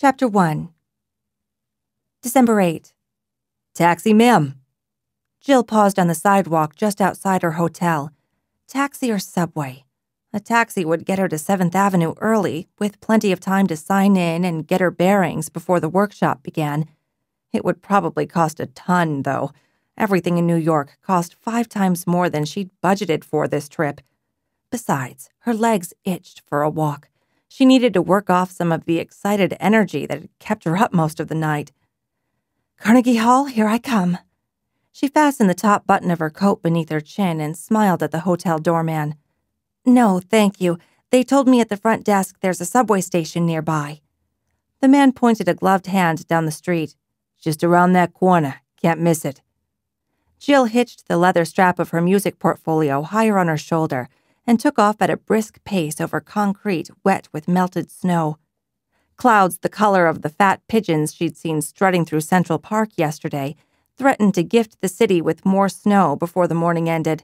Chapter 1. December 8. Taxi, ma'am. Jill paused on the sidewalk just outside her hotel. Taxi or subway? A taxi would get her to 7th Avenue early, with plenty of time to sign in and get her bearings before the workshop began. It would probably cost a ton, though. Everything in New York cost 5 times more than she'd budgeted for this trip. Besides, her legs itched for a walk. She needed to work off some of the excited energy that had kept her up most of the night. Carnegie Hall, here I come. She fastened the top button of her coat beneath her chin and smiled at the hotel doorman. No, thank you. They told me at the front desk there's a subway station nearby. The man pointed a gloved hand down the street. Just around that corner. Can't miss it. Jill hitched the leather strap of her music portfolio higher on her shoulder and took off at a brisk pace over concrete wet with melted snow. Clouds the color of the fat pigeons she'd seen strutting through Central Park yesterday threatened to gift the city with more snow before the morning ended.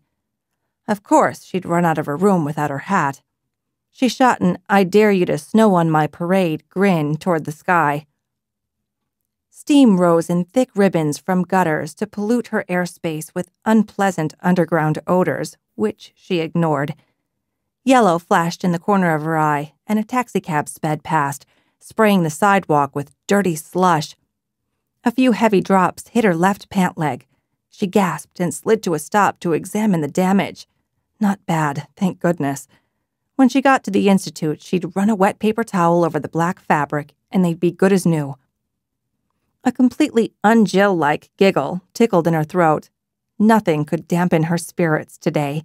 Of course, she'd run out of her room without her hat. She shot an "I dare you to snow on my parade" grin toward the sky. Steam rose in thick ribbons from gutters to pollute her airspace with unpleasant underground odors, which she ignored. Yellow flashed in the corner of her eye, and a taxicab sped past, spraying the sidewalk with dirty slush. A few heavy drops hit her left pant leg. She gasped and slid to a stop to examine the damage. Not bad, thank goodness. When she got to the Institute, she'd run a wet paper towel over the black fabric, and they'd be good as new. A completely un-Jill-like giggle tickled in her throat. Nothing could dampen her spirits today.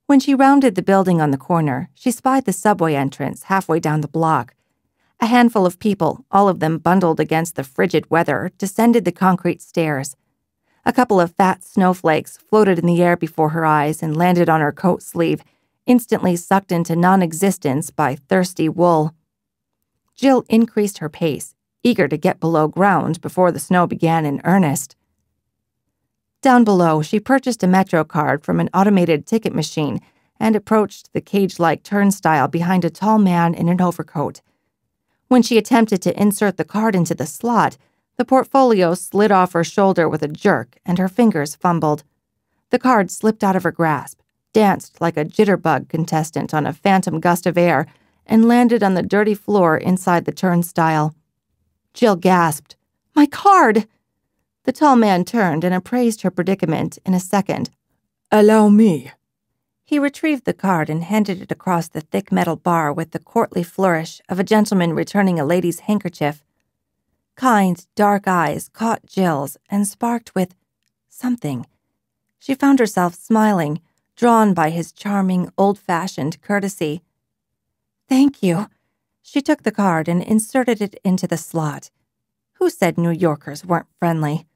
When she rounded the building on the corner, she spied the subway entrance halfway down the block. A handful of people, all of them bundled against the frigid weather, descended the concrete stairs. A couple of fat snowflakes floated in the air before her eyes and landed on her coat sleeve, instantly sucked into non-existence by thirsty wool. Jill increased her pace, eager to get below ground before the snow began in earnest. Down below, she purchased a Metro card from an automated ticket machine and approached the cage-like turnstile behind a tall man in an overcoat. When she attempted to insert the card into the slot, the portfolio slid off her shoulder with a jerk, and her fingers fumbled. The card slipped out of her grasp, danced like a jitterbug contestant on a phantom gust of air, and landed on the dirty floor inside the turnstile. Jill gasped, "My card!" The tall man turned and appraised her predicament in a second. "Allow me." He retrieved the card and handed it across the thick metal bar with the courtly flourish of a gentleman returning a lady's handkerchief. Kind, dark eyes caught Jill's and sparked with something. She found herself smiling, drawn by his charming, old-fashioned courtesy. "Thank you." She took the card and inserted it into the slot. Who said New Yorkers weren't friendly?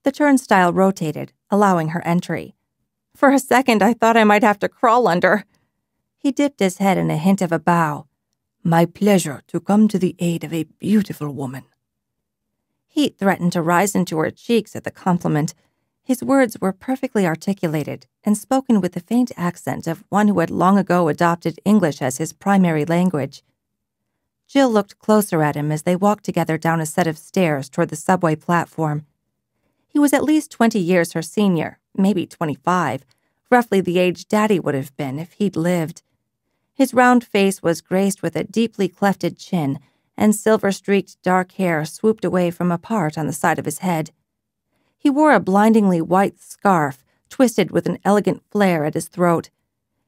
The turnstile rotated, allowing her entry. "For a second, I thought I might have to crawl under." He dipped his head in a hint of a bow. "My pleasure to come to the aid of a beautiful woman." Heat threatened to rise into her cheeks at the compliment. His words were perfectly articulated and spoken with the faint accent of one who had long ago adopted English as his primary language. Jill looked closer at him as they walked together down a set of stairs toward the subway platform. He was at least 20 years her senior, maybe 25, roughly the age Daddy would have been if he'd lived. His round face was graced with a deeply clefted chin, and silver-streaked dark hair swooped away from a part on the side of his head. He wore a blindingly white scarf, twisted with an elegant flare at his throat.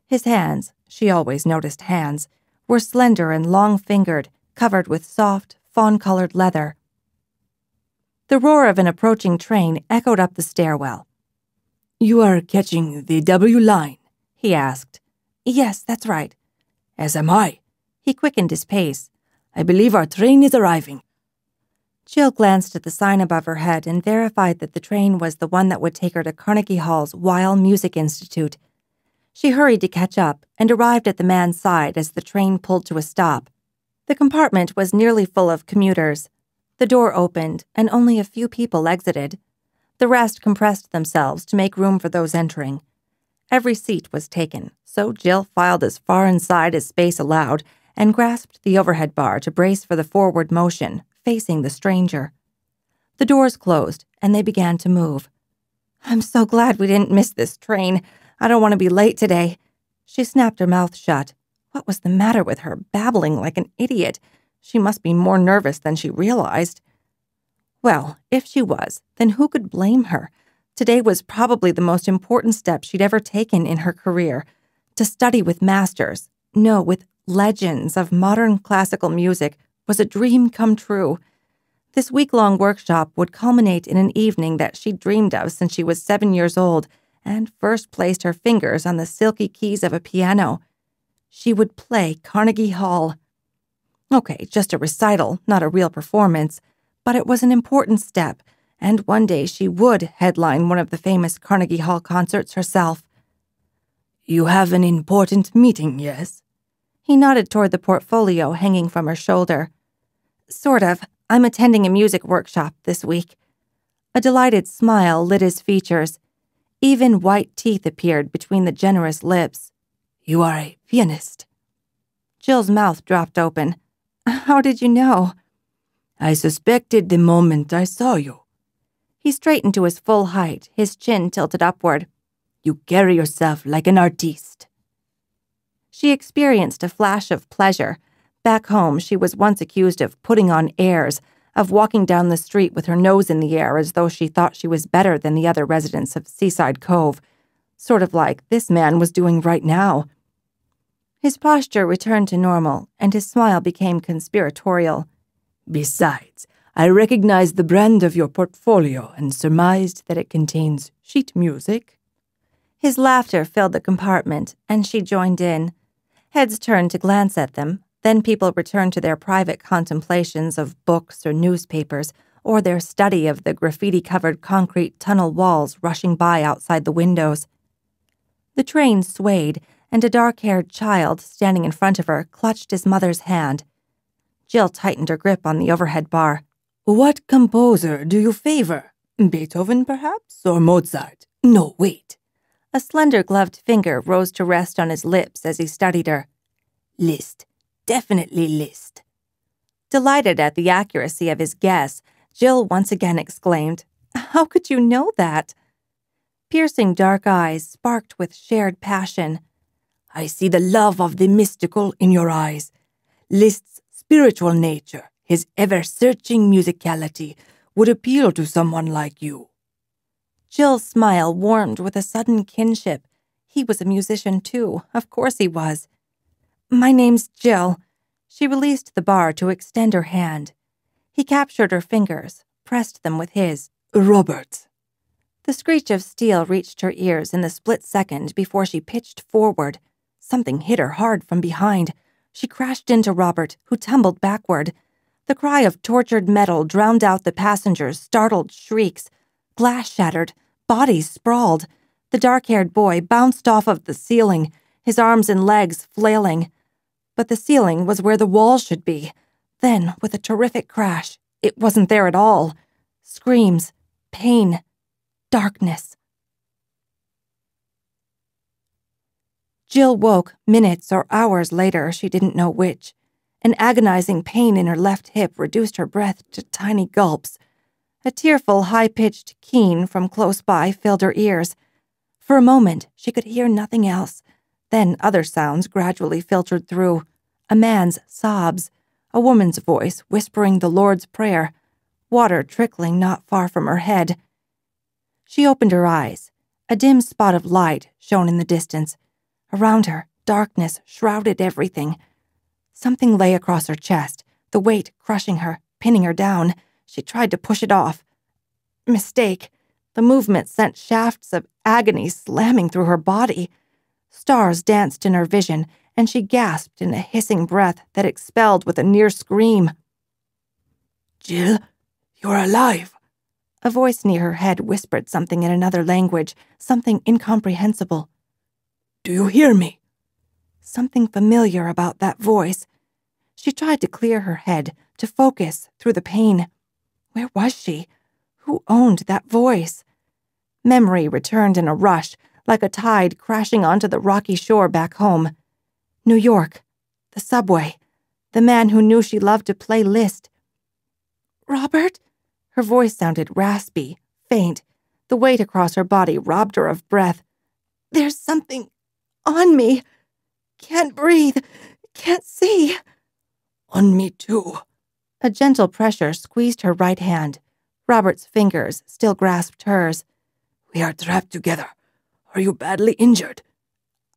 His hands, she always noticed hands, were slender and long-fingered, covered with soft, fawn-colored leather. The roar of an approaching train echoed up the stairwell. "You are catching the W line?" he asked. "Yes, that's right." "As am I." He quickened his pace. "I believe our train is arriving." Jill glanced at the sign above her head and verified that the train was the one that would take her to Carnegie Hall's Weill Music Institute. She hurried to catch up and arrived at the man's side as the train pulled to a stop. The compartment was nearly full of commuters. The door opened, and only a few people exited. The rest compressed themselves to make room for those entering. Every seat was taken, so Jill filed as far inside as space allowed and grasped the overhead bar to brace for the forward motion, facing the stranger. The doors closed, and they began to move. "I'm so glad we didn't miss this train. I don't want to be late today." She snapped her mouth shut. What was the matter with her, babbling like an idiot? She must be more nervous than she realized. Well, if she was, then who could blame her? Today was probably the most important step she'd ever taken in her career. To study with masters, no, with legends of modern classical music, was a dream come true. This week-long workshop would culminate in an evening that she'd dreamed of since she was 7 years old and first placed her fingers on the silky keys of a piano. She would play Carnegie Hall. Okay, just a recital, not a real performance, but it was an important step, and one day she would headline one of the famous Carnegie Hall concerts herself. "You have an important meeting, yes?" He nodded toward the portfolio hanging from her shoulder. "Sort of. I'm attending a music workshop this week." A delighted smile lit his features. Even white teeth appeared between the generous lips. "You are a pianist." Jill's mouth dropped open. "How did you know?" "I suspected the moment I saw you." He straightened to his full height, his chin tilted upward. "You carry yourself like an artiste." She experienced a flash of pleasure. Back home, she was once accused of putting on airs, of walking down the street with her nose in the air as though she thought she was better than the other residents of Seaside Cove, sort of like this man was doing right now. His posture returned to normal, and his smile became conspiratorial. "Besides, I recognized the brand of your portfolio and surmised that it contains sheet music." His laughter filled the compartment, and she joined in. Heads turned to glance at them. Then people returned to their private contemplations of books or newspapers, or their study of the graffiti-covered concrete tunnel walls rushing by outside the windows. The train swayed, and a dark-haired child standing in front of her clutched his mother's hand. Jill tightened her grip on the overhead bar. "What composer do you favor? Beethoven, perhaps, or Mozart? No, wait." A slender gloved finger rose to rest on his lips as he studied her. "Liszt. Definitely Liszt." Delighted at the accuracy of his guess, Jill once again exclaimed, "How could you know that?" Piercing dark eyes sparked with shared passion. "I see the love of the mystical in your eyes. Liszt's spiritual nature, his ever-searching musicality, would appeal to someone like you." Jill's smile warmed with a sudden kinship. He was a musician, too. Of course he was. "My name's Jill." She released the bar to extend her hand. He captured her fingers, pressed them with his. "Robert." The screech of steel reached her ears in the split second before she pitched forward. Something hit her hard from behind. She crashed into Robert, who tumbled backward. The cry of tortured metal drowned out the passengers' startled shrieks. Glass shattered, bodies sprawled. The dark-haired boy bounced off of the ceiling, his arms and legs flailing. But the ceiling was where the wall should be. Then, with a terrific crash, it wasn't there at all. Screams, pain, darkness. Jill woke minutes or hours later, she didn't know which. An agonizing pain in her left hip reduced her breath to tiny gulps. A tearful, high-pitched keen from close by filled her ears. For a moment, she could hear nothing else. Then other sounds gradually filtered through. A man's sobs, a woman's voice whispering the Lord's Prayer, water trickling not far from her head. She opened her eyes. A dim spot of light shone in the distance. Around her, darkness shrouded everything. Something lay across her chest, the weight crushing her, pinning her down. She tried to push it off. Mistake. The movement sent shafts of agony slamming through her body. Stars danced in her vision, and she gasped in a hissing breath that expelled with a near scream. "Jill, you're alive." A voice near her head whispered something in another language, something incomprehensible. "Do you hear me?" Something familiar about that voice. She tried to clear her head, to focus through the pain. Where was she? Who owned that voice? Memory returned in a rush, like a tide crashing onto the rocky shore back home. New York. The subway. the man who knew she loved to play Liszt. "Robert?" Her voice sounded raspy, faint. The weight across her body robbed her of breath. "There's something on me. Can't breathe. Can't see." "On me too." A gentle pressure squeezed her right hand. Robert's fingers still grasped hers. "We are trapped together. Are you badly injured?"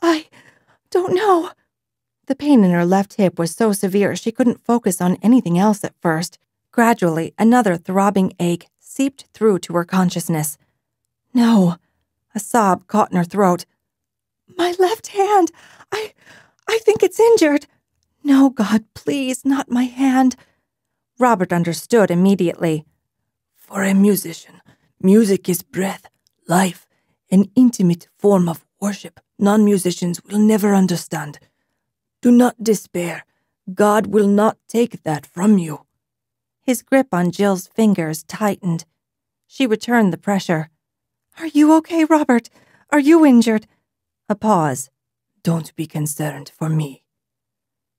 "I don't know." The pain in her left hip was so severe she couldn't focus on anything else at first. Gradually, another throbbing ache seeped through to her consciousness. "No." A sob caught in her throat. "My left hand. I think it's injured." "No, God, please, not my hand." Robert understood immediately. "For a musician, music is breath, life, an intimate form of worship non-musicians will never understand. Do not despair. God will not take that from you." His grip on Jill's fingers tightened. She returned the pressure. "Are you okay, Robert? Are you injured?" A pause. "Don't be concerned for me."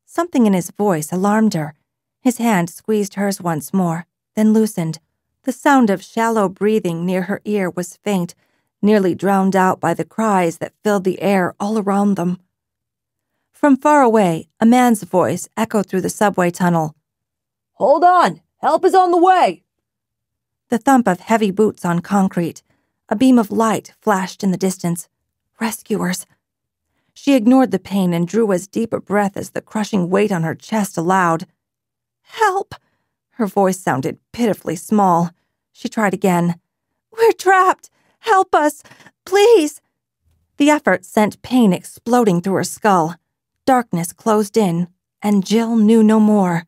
Something in his voice alarmed her. His hand squeezed hers once more, then loosened. The sound of shallow breathing near her ear was faint, nearly drowned out by the cries that filled the air all around them. From far away, a man's voice echoed through the subway tunnel. "Hold on! Help is on the way!" The thump of heavy boots on concrete. A beam of light flashed in the distance. Rescuers. She ignored the pain and drew as deep a breath as the crushing weight on her chest allowed. "Help!" Her voice sounded pitifully small. She tried again. "We're trapped! Help us! Please!" The effort sent pain exploding through her skull. Darkness closed in, and Jill knew no more.